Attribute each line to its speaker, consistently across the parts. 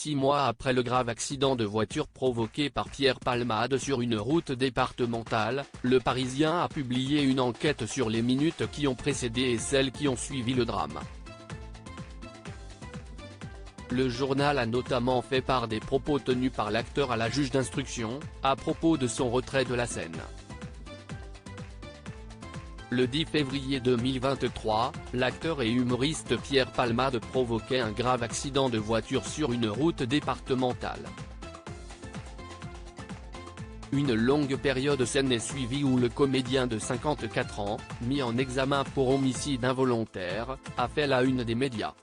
Speaker 1: 6 mois après le grave accident de voiture provoqué par Pierre Palmade sur une route départementale, Le Parisien a publié une enquête sur les minutes qui ont précédé et celles qui ont suivi le drame. Le journal a notamment fait part des propos tenus par l'acteur à la juge d'instruction, à propos de son retrait de la scène. Le 10 février 2023, l'acteur et humoriste Pierre Palmade provoquait un grave accident de voiture sur une route départementale. Une longue période saine est suivie où le comédien de 54 ans, mis en examen pour homicide involontaire, a fait la une des médias.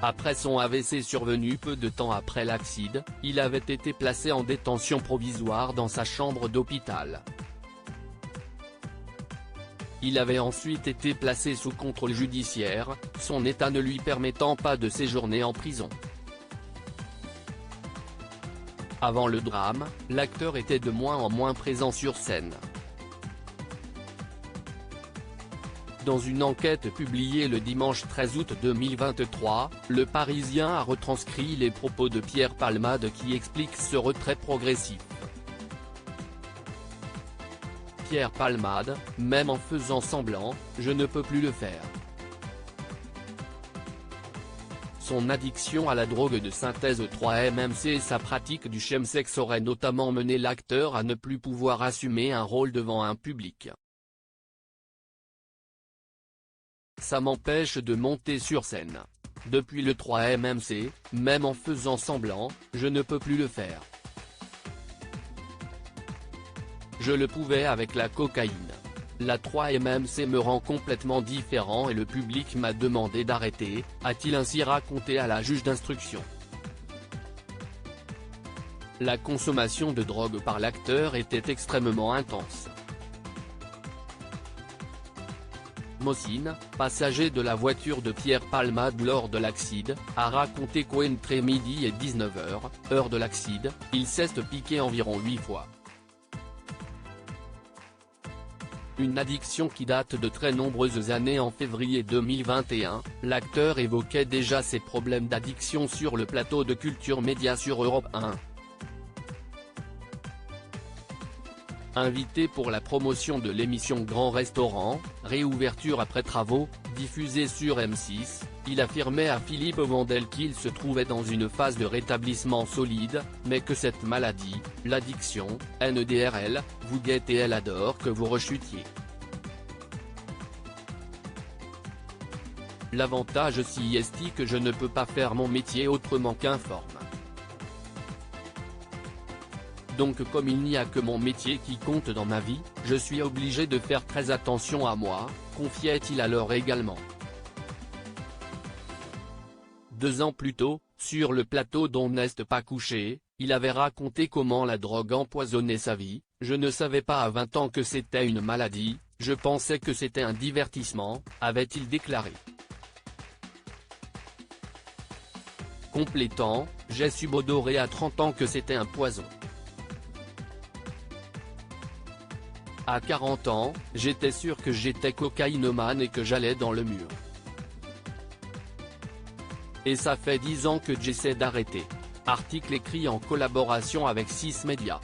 Speaker 1: Après son AVC survenu peu de temps après l'accident, il avait été placé en détention provisoire dans sa chambre d'hôpital. Il avait ensuite été placé sous contrôle judiciaire, son état ne lui permettant pas de séjourner en prison. Avant le drame, l'acteur était de moins en moins présent sur scène. Dans une enquête publiée le dimanche 13 août 2023, Le Parisien a retranscrit les propos de Pierre Palmade qui explique ce retrait progressif. Pierre Palmade, même en faisant semblant, je ne peux plus le faire. Son addiction à la drogue de synthèse 3-MMC et sa pratique du chemsex auraient notamment mené l'acteur à ne plus pouvoir assumer un rôle devant un public. Ça m'empêche de monter sur scène. Depuis le 3-MMC, même en faisant semblant, je ne peux plus le faire. Je le pouvais avec la cocaïne. La 3-MMC me rend complètement différent et le public m'a demandé d'arrêter, a-t-il ainsi raconté à la juge d'instruction. La consommation de drogue par l'acteur était extrêmement intense. Mohsin, passager de la voiture de Pierre Palmade lors de l'accident, a raconté qu'entre midi et 19h, heure de l'accident, il s'est piqué environ 8 fois. Une addiction qui date de très nombreuses années. En février 2021, l'acteur évoquait déjà ses problèmes d'addiction sur le plateau de Culture Média sur Europe 1. Invité pour la promotion de l'émission Grand Restaurant, réouverture après travaux, diffusée sur M6, il affirmait à Philippe Vandel qu'il se trouvait dans une phase de rétablissement solide, mais que cette maladie, l'addiction, NDRL, vous guette et elle adore que vous rechutiez. L'avantage si est que je ne peux pas faire mon métier autrement qu'informe. Donc comme il n'y a que mon métier qui compte dans ma vie, je suis obligé de faire très attention à moi, confiait-il alors également. 2 ans plus tôt, sur le plateau d'On n'est pas couché, il avait raconté comment la drogue empoisonnait sa vie. Je ne savais pas à 20 ans que c'était une maladie, je pensais que c'était un divertissement, avait-il déclaré. Complétant, j'ai subodoré à 30 ans que c'était un poison. À 40 ans, j'étais sûr que j'étais cocaïnomane et que j'allais dans le mur. Et ça fait 10 ans que j'essaie d'arrêter. Article écrit en collaboration avec 6 médias.